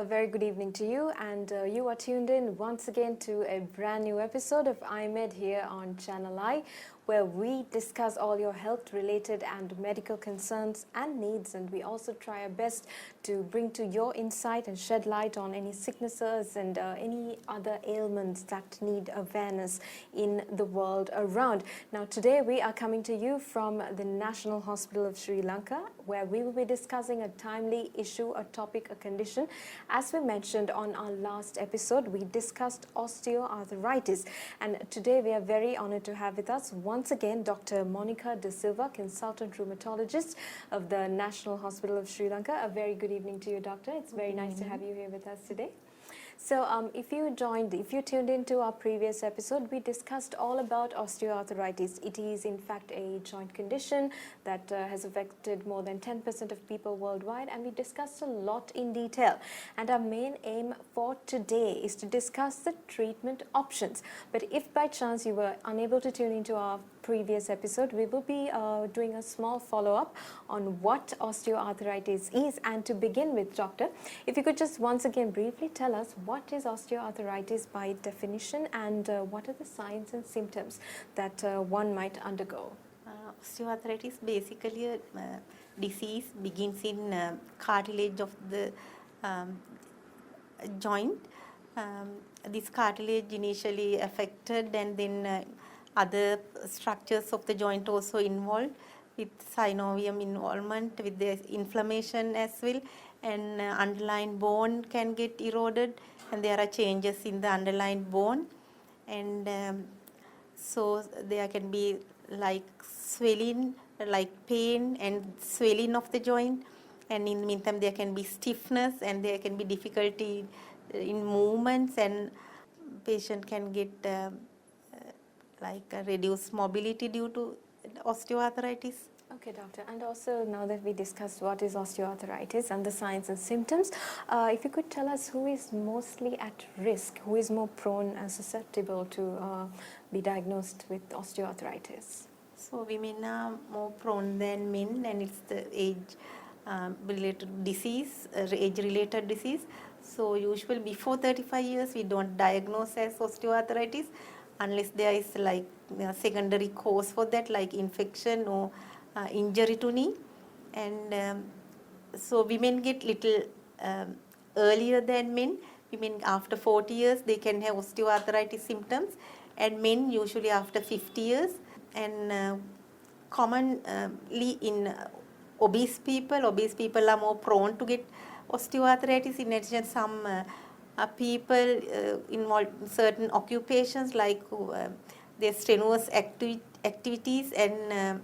very good evening to you, and you are tuned in once again to a brand new episode of iMed here on ChannelEye, where we discuss all your health related and medical concerns and needs, and we also try our best to bring to your insight and shed light on any sicknesses and any other ailments that need awareness in the world around. Now today we are coming to you from the National Hospital of Sri Lanka, where we will be discussing a timely issue, a topic, a condition. As we mentioned on our last episode, we discussed osteoarthritis, and today we are very honored to have with us once again Dr. Monica De Silva, consultant rheumatologist of the National Hospital of Sri Lanka. A very good evening to you, doctor. It's very nice to have you here with us today. So if you tuned into our previous episode, we discussed all about osteoarthritis. It is in fact a joint condition that has affected more than 10% of people worldwide, and we discussed a lot in detail. And our main aim for today is to discuss the treatment options. But if by chance you were unable to tune into our previous episode, we will be doing a small follow-up on what osteoarthritis is. And to begin with, doctor, if you could just once again briefly tell us what is osteoarthritis by definition, and what are the signs and symptoms that one might undergo? Osteoarthritis basically a disease begins in cartilage of the joint. This cartilage initially affected, and then other structures of the joint also involved, with synovium involvement, with the inflammation as well, and underlying bone can get eroded, and there are changes in the underlying bone, and so there can be like swelling, like pain and swelling of the joint, and in the meantime there can be stiffness, and there can be difficulty in movements, and patient can get reduced mobility due to osteoarthritis. Okay, doctor. And also, now that we discussed what is osteoarthritis and the signs and symptoms, if you could tell us who is mostly at risk, who is more prone and susceptible to be diagnosed with osteoarthritis? So women are more prone than men, and it's the age-related disease, age-related disease. So usually before 35 years, we don't diagnose as osteoarthritis unless there is like secondary cause for that, like infection or injury to knee. And so women get little earlier than men. Women after 40 years, they can have osteoarthritis symptoms, and men usually after 50 years. And commonly in obese people are more prone to get osteoarthritis. In addition, some people involved in certain occupations, like their strenuous activities and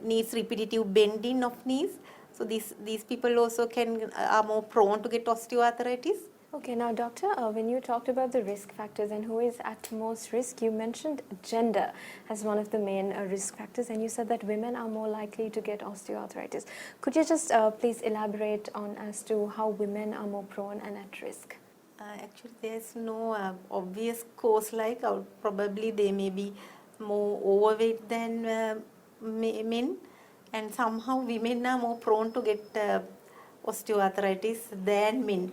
needs repetitive bending of knees. So these people also are more prone to get osteoarthritis. Okay, now doctor, when you talked about the risk factors and who is at most risk, you mentioned gender as one of the main risk factors, and you said that women are more likely to get osteoarthritis. Could you just please elaborate on as to how women are more prone and at risk? Actually, there's no obvious cause, like probably they may be more overweight than men, and somehow women are more prone to get osteoarthritis than men.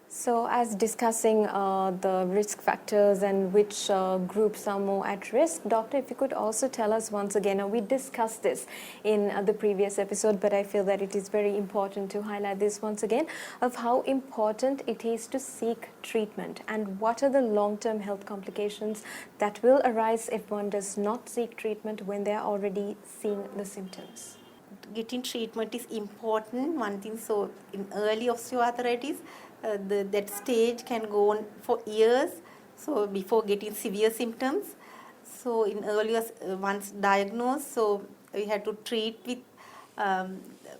So as discussing the risk factors and which groups are more at risk, doctor, if you could also tell us once again, we discussed this in the previous episode, but I feel that it is very important to highlight this once again, of how important it is to seek treatment, and what are the long-term health complications that will arise if one does not seek treatment when they are already seeing the symptoms. Getting treatment is important, one thing. So in early osteoarthritis, that stage can go on for years, so before getting severe symptoms. So in earlier, once diagnosed, so we had to treat with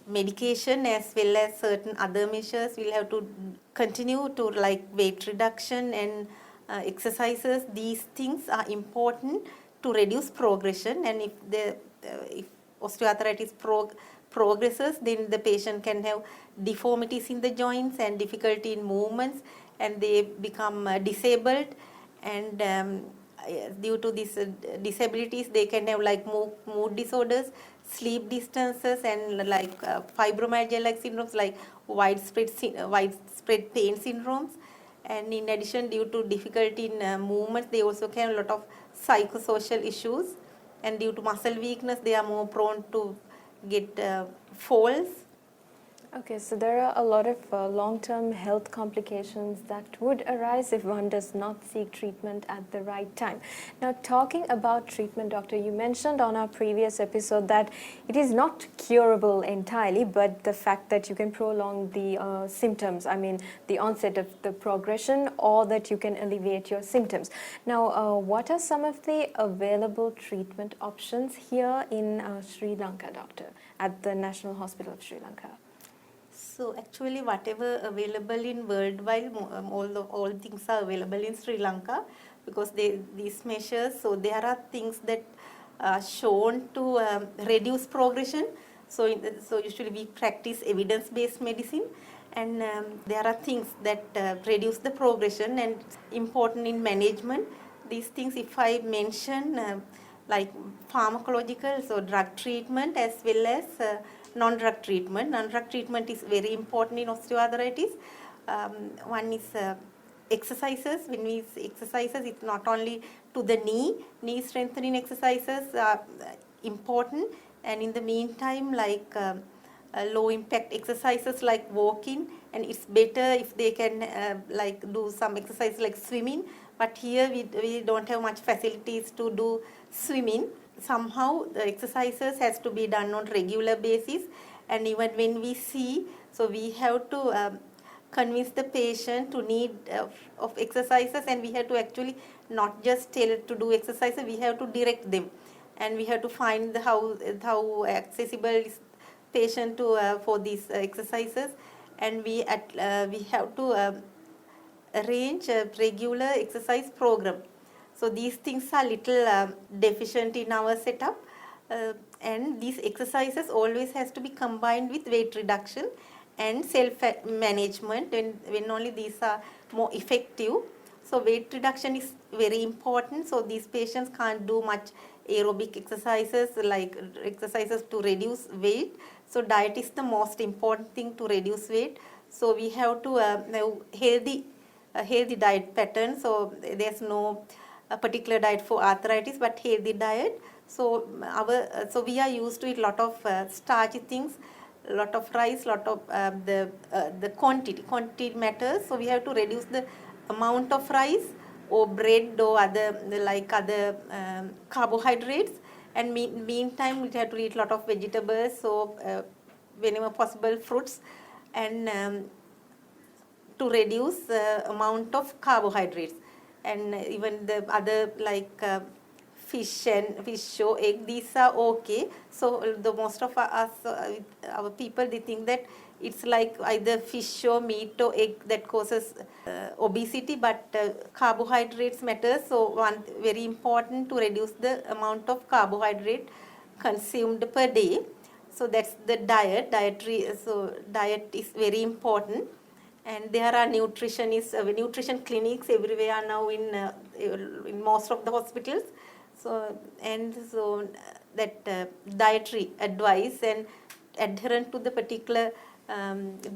medication as well as certain other measures. We'll have to continue to like weight reduction and exercises. These things are important to reduce progression, and if osteoarthritis progresses, then the patient can have deformities in the joints and difficulty in movements, and they become disabled, and yes, due to these disabilities, they can have like mood disorders, sleep disturbances, and like fibromyalgia-like syndromes, like widespread pain syndromes. And in addition, due to difficulty in movement, they also can have a lot of psychosocial issues. And due to muscle weakness, they are more prone to get falls. Okay, so there are a lot of long-term health complications that would arise if one does not seek treatment at the right time. Now, talking about treatment, doctor, you mentioned on our previous episode that it is not curable entirely, but the fact that you can prolong the symptoms, I mean, the onset of the progression, or that you can alleviate your symptoms. Now, what are some of the available treatment options here in Sri Lanka, doctor, at the National Hospital of Sri Lanka? So actually, whatever available in worldwide, all things are available in Sri Lanka, because these measures. So there are things that are shown to reduce progression. So usually we practice evidence-based medicine, and there are things that reduce the progression and important in management. These things, if I mention, like pharmacological, so drug treatment, as well as non-drug treatment. Non-drug treatment is very important in osteoarthritis. One is exercises. When we say exercises, it's not only to the knee strengthening exercises are important, and in the meantime, like low impact exercises like walking, and it's better if they can like do some exercise like swimming. But here we don't have much facilities to do swimming. Somehow the exercises has to be done on regular basis, and even when we see, so we have to convince the patient to need of exercises, and we have to actually not just tell to do exercises, we have to direct them, and we have to find how accessible is patient to for these exercises, and we have to arrange a regular exercise program. So these things are little deficient in our setup, and these exercises always has to be combined with weight reduction and self-management, when only these are more effective. So weight reduction is very important. So these patients can't do much aerobic exercises, like exercises to reduce weight. So diet is the most important thing to reduce weight. So we have to have healthy diet pattern. So there's no a particular diet for arthritis, but healthy diet. So we are used to eat lot of starchy things, lot of rice, lot of the quantity matters. So we have to reduce the amount of rice or bread or other carbohydrates, and meantime we have to eat lot of vegetables, so whenever possible fruits, and to reduce amount of carbohydrates. And even the other like fish or egg, these are okay. So the most of us our people, they think that it's like either fish or meat or egg that causes obesity, but carbohydrates matter. So one very important to reduce the amount of carbohydrate consumed per day. So that's the dietary. So diet is very important. And there are nutrition clinics everywhere now in most of the hospitals. So that dietary advice and adherent to the particular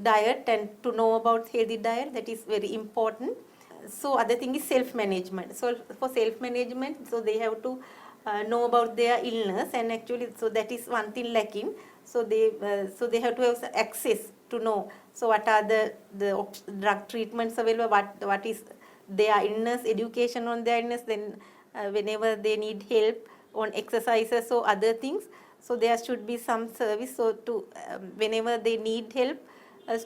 diet, and to know about healthy diet, that is very important. So other thing is self-management. So for self-management, so they have to know about their illness, and actually, so that is one thing lacking. So they have to have access to know. So what are the drug treatments available? What is their illness? Education on their illness. Then whenever they need help on exercises or other things, so there should be some service. So to whenever they need help,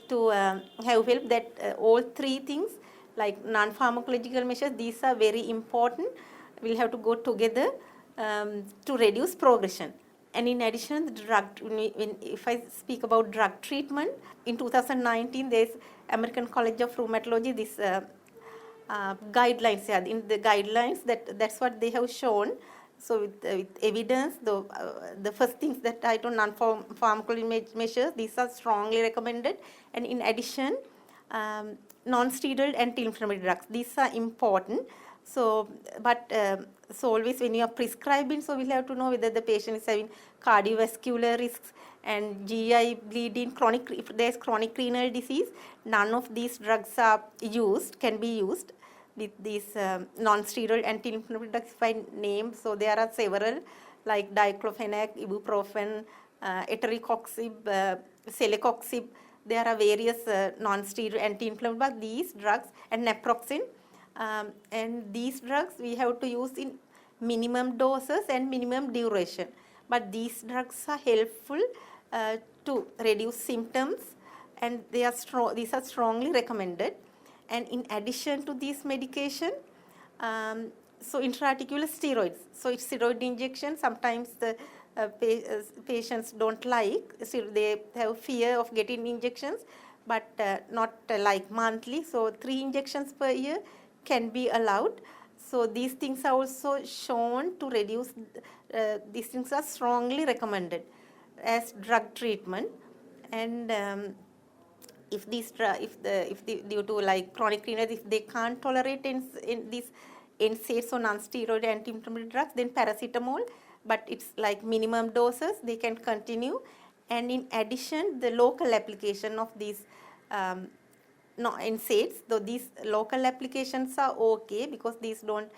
to have help. That all three things, like non-pharmacological measures, these are very important. We'll have to go together to reduce progression. And in addition, if I speak about drug treatment, in 2019, there's American College of Rheumatology, this guidelines. Yeah, in the guidelines, that's what they have shown. So with evidence, the first things that I don't non-pharmacological measures, these are strongly recommended. And in addition, non-steroidal anti-inflammatory drugs, these are important. So, but so always when you are prescribing, so we'll have to know whether the patient is having cardiovascular risks and GI bleeding, chronic, if there's chronic renal disease, none of these drugs are used, can be used with these non-steroidal anti-inflammatory drugs if I name. So there are several like diclofenac, ibuprofen, etoricoxib, celecoxib. There are various non-steroidal anti-inflammatory, but these drugs and naproxen, and these drugs we have to use in minimum doses and minimum duration. But these drugs are helpful to reduce symptoms, and they are these are strongly recommended. And in addition to this medication, so intraarticular steroids. So it's steroid injection. Sometimes the patients don't like, so they have fear of getting injections, but not like monthly. So 3 injections per year can be allowed. So these things are also shown to reduce, these things are strongly recommended as drug treatment. And if these due to like chronic renal, if they can't tolerate in these NSAIDs or non-steroid anti-inflammatory drugs, then paracetamol, but it's like minimum doses, they can continue. And in addition, the local application of these NSAIDs, though these local applications are okay because these don't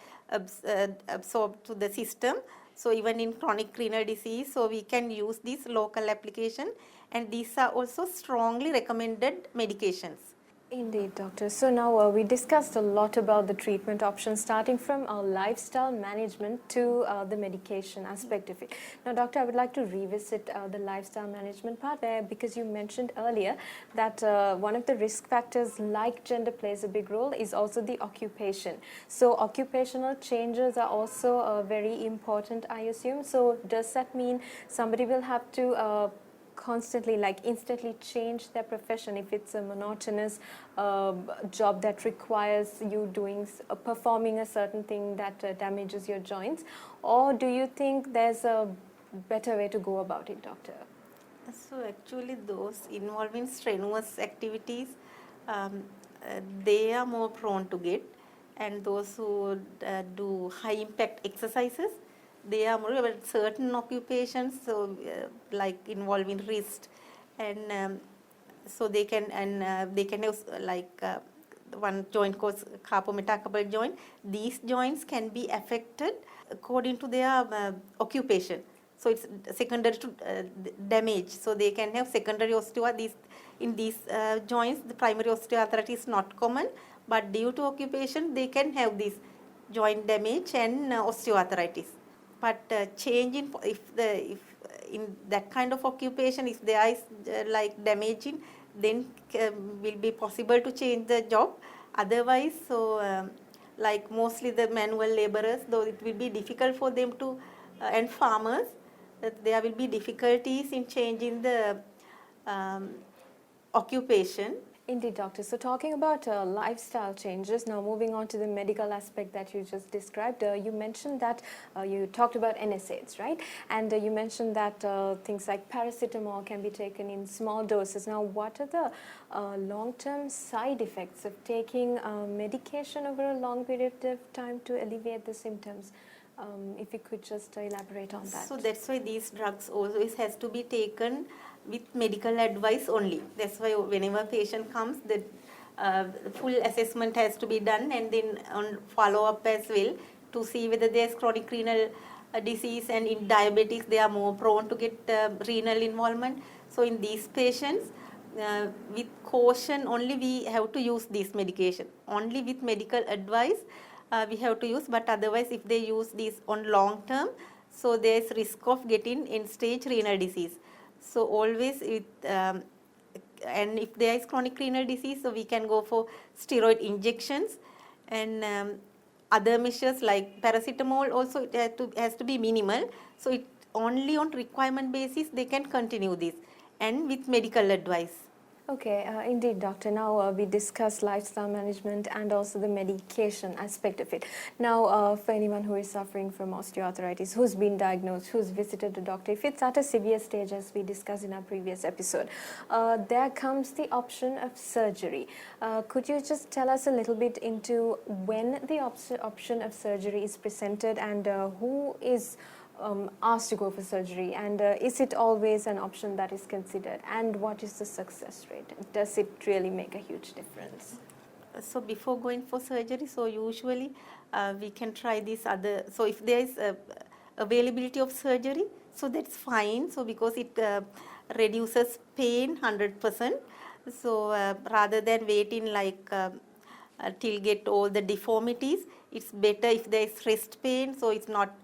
absorb to the system. So even in chronic renal disease, so we can use these local application, and these are also strongly recommended medications. Indeed, doctor. So now we discussed a lot about the treatment options, starting from our lifestyle management to the medication aspect of it. Now, doctor, I would like to revisit the lifestyle management part there, because you mentioned earlier that one of the risk factors, like gender plays a big role, is also the occupation. So occupational changes are also very important, I assume. So does that mean somebody will have to constantly, like instantly change their profession if it's a monotonous job that requires you doing performing a certain thing that damages your joints? Or do you think there's a better way to go about it, doctor? So actually those involved in strenuous activities, they are more prone to get, and those who do high impact exercises, they are more, but certain occupations, so like involving wrist, and so they can, and they can have like one joint called carpometacarpal joint. These joints can be affected according to their occupation. So it's secondary to damage. So they can have secondary osteoarthritis. In these joints, the primary osteoarthritis is not common, but due to occupation, they can have this joint damage and osteoarthritis. But change in, if in that kind of occupation, if there is like damaging, then will be possible to change the job. Otherwise, so like mostly the manual laborers, though it will be difficult for them to, and farmers, there will be difficulties in changing the occupation. Indeed, doctor. So talking about lifestyle changes, now moving on to the medical aspect that you just described, you mentioned that you talked about NSAIDs, right? And you mentioned that things like paracetamol can be taken in small doses. Now, what are the long-term side effects of taking medication over a long period of time to alleviate the symptoms? If you could just elaborate on that. So that's why these drugs always has to be taken with medical advice only. That's why whenever a patient comes, the full assessment has to be done, and then on follow-up as well to see whether there's chronic renal disease, and in diabetics they are more prone to get renal involvement. So in these patients, with caution only we have to use this medication. Only with medical advice we have to use, but otherwise if they use this on long term, so there is risk of getting end-stage renal disease. So always with, and if there is chronic renal disease, so we can go for steroid injections, and other measures like paracetamol also, it has to be minimal. So it only on requirement basis they can continue this, and with medical advice. Okay, indeed, doctor. Now we discussed lifestyle management and also the medication aspect of it. Now, for anyone who is suffering from osteoarthritis, who's been diagnosed, who's visited the doctor, if it's at a severe stage, as we discussed in our previous episode, there comes the option of surgery. Could you just tell us a little bit into when the option of surgery is presented and who is asked to go for surgery, and is it always an option that is considered, and what is the success rate? Does it really make a huge difference? So before going for surgery, so usually we can try this other. So if there is availability of surgery, so that's fine. So because it reduces pain 100%. So rather than waiting like till get all the deformities, it's better if there is rest pain. So it's not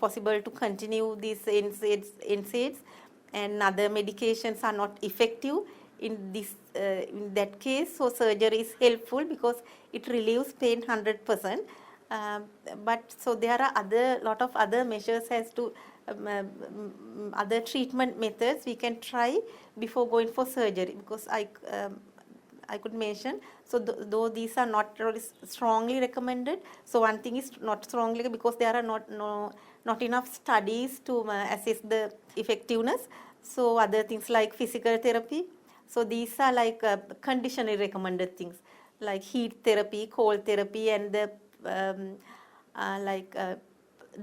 possible to continue these NSAIDs, and other medications are not effective in that case. So surgery is helpful because it relieves pain 100%. But so there are lot of other measures as to other treatment methods we can try before going for surgery, because I could mention. So though these are not really strongly recommended, so one thing is not strongly because there are not enough studies to assess the effectiveness. So other things like physical therapy. So these are like conditionally recommended things like heat therapy, cold therapy, and the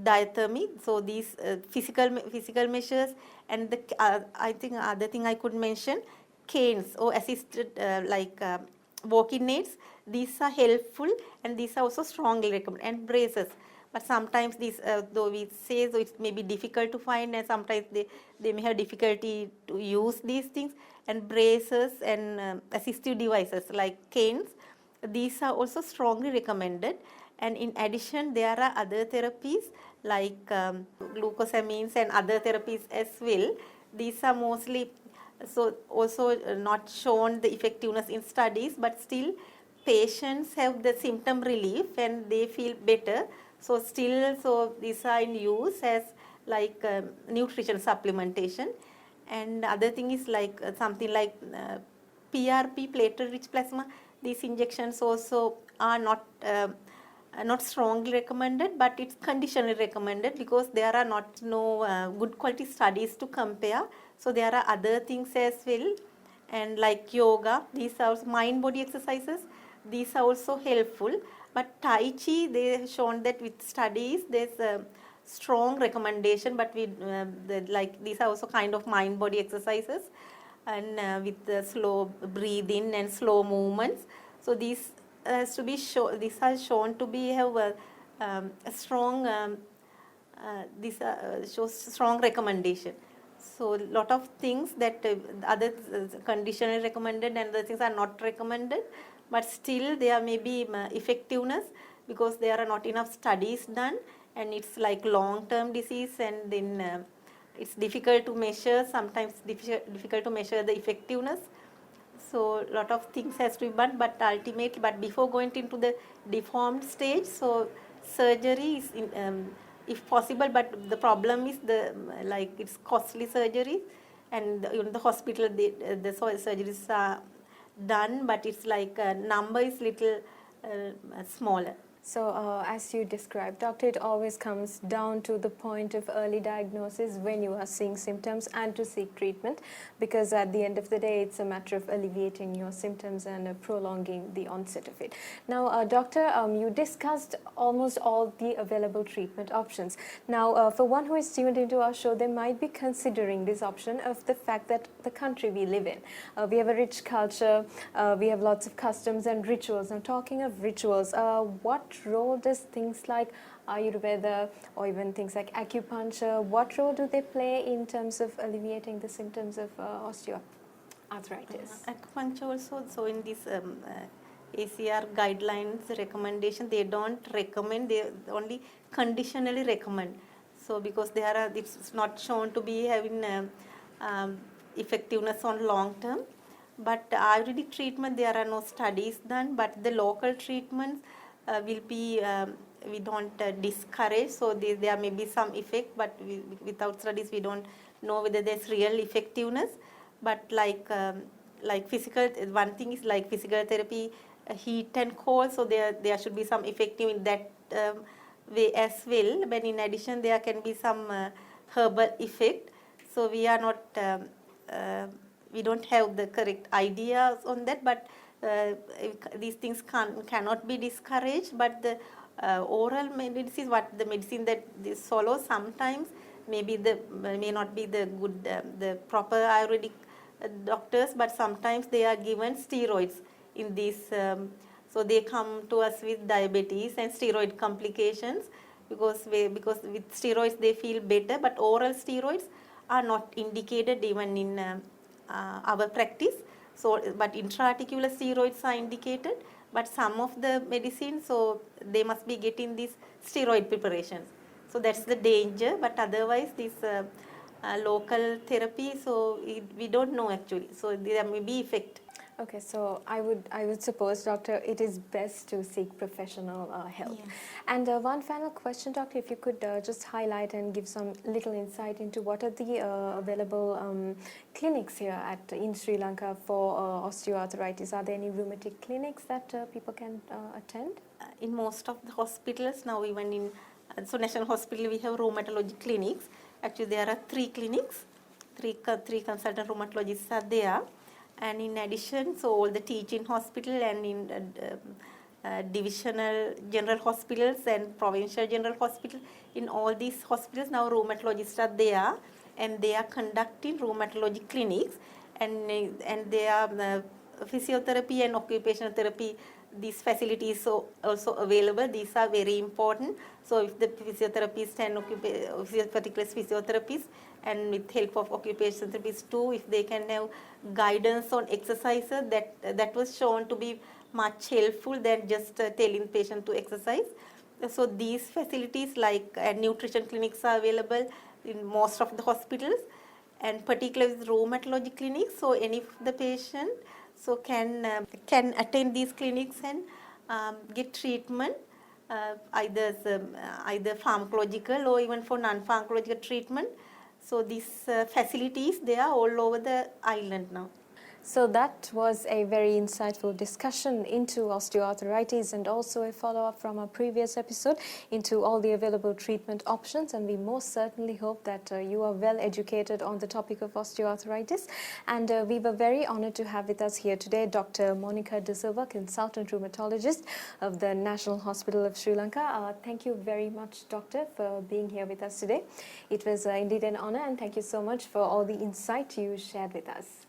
diathermy. So these physical measures, and the I think other thing I could mention, canes or assisted walking aids. These are helpful, and these are also strongly recommended, and braces. But sometimes these, though we say, so it may be difficult to find, and sometimes they may have difficulty to use these things. And braces and assistive devices like canes, these are also strongly recommended. And in addition, there are other therapies like glucosamines and other therapies as well. These are mostly so also not shown the effectiveness in studies, but still patients have the symptom relief and they feel better. So still, so these are in use as like nutrition supplementation. And other thing is like something like PRP, platelet-rich plasma. These injections also are not strongly recommended, but it's conditionally recommended because there are no good quality studies to compare. So there are other things as well, and like yoga, these are mind-body exercises. These are also helpful. But Tai Chi, they have shown that with studies, there's a strong recommendation. But like these are also kind of mind-body exercises, and with the slow breathing and slow movements. So these these are shown to be have a strong shows strong recommendation. So lot of things that other conditionally recommended and other things are not recommended, but still there may be effectiveness because there are not enough studies done, and it's like long-term disease, and then it's difficult to measure. Sometimes difficult to measure the effectiveness. So lot of things has to be done, but ultimately, but before going into the deformed stage, so surgery is if possible, but the problem is like it's costly surgery, and the hospital the surgeries are done, but it's like number is little smaller. So, as you described, doctor, it always comes down to the point of early diagnosis when you are seeing symptoms and to seek treatment, because at the end of the day, it's a matter of alleviating your symptoms and prolonging the onset of it. Now, doctor, you discussed almost all the available treatment options. Now, for one who is tuned into our show, they might be considering this option of the fact that the country we live in, we have a rich culture, we have lots of customs and rituals. Now, talking of rituals, what role does things like Ayurveda or even things like acupuncture, what role do they play in terms of alleviating the symptoms of osteoarthritis? Acupuncture also, so in this ACR guidelines recommendation, they don't recommend, they only conditionally recommend. So because it's not shown to be having effectiveness on long term. But Ayurvedic treatment, there are no studies done, but the local treatments will be, we don't discourage. So there may be some effect, but without studies we don't know whether there's real effectiveness. But like like physical, one thing is like physical therapy, heat and cold, so there should be some effective in that way as well. But in addition, there can be some herbal effect. So we are not, we don't have the correct ideas on that, but these things cannot be discouraged. But the oral medicine, what the medicine that they swallow, sometimes maybe the may not be the good, the proper Ayurvedic doctors, but sometimes they are given steroids in these. So they come to us with diabetes and steroid complications because with steroids they feel better, but oral steroids are not indicated even in our practice. So, but intra-articular steroids are indicated, but some of the medicines, so they must be getting these steroid preparations. So that's the danger, but otherwise this local therapy, so we don't know actually. So there may be effect. Okay, so I would suppose, doctor, it is best to seek professional help. Yes. And one final question, doctor, if you could just highlight and give some little insight into what are the available clinics here in Sri Lanka for osteoarthritis. Are there any rheumatic clinics that people can attend? In most of the hospitals now, even in so National Hospital, we have rheumatology clinics. Actually, there are 3 clinics, three consultant rheumatologists are there. And in addition, so all the teaching hospital and in divisional general hospitals and provincial general hospital, in all these hospitals now rheumatologists are there, and they are conducting rheumatology clinics, and they are physiotherapy and occupational therapy. These facilities so also available. These are very important. So if the physiotherapist and particular physiotherapists, and with help of occupational therapists too, if they can have guidance on exercises, that was shown to be much helpful than just telling patient to exercise. So these facilities like nutrition clinics are available in most of the hospitals, and particularly with rheumatology clinics. So any of the patient so can attend these clinics and get treatment, either pharmacological or even for non-pharmacological treatment. So these facilities, they are all over the island now. So that was a very insightful discussion into osteoarthritis and also a follow-up from our previous episode into all the available treatment options, and we most certainly hope that you are well educated on the topic of osteoarthritis. And we were very honored to have with us here today Dr. Monica De Silva, consultant rheumatologist of the National Hospital of Sri Lanka. Thank you very much, doctor, for being here with us today. It was indeed an honor, and thank you so much for all the insight you shared with us.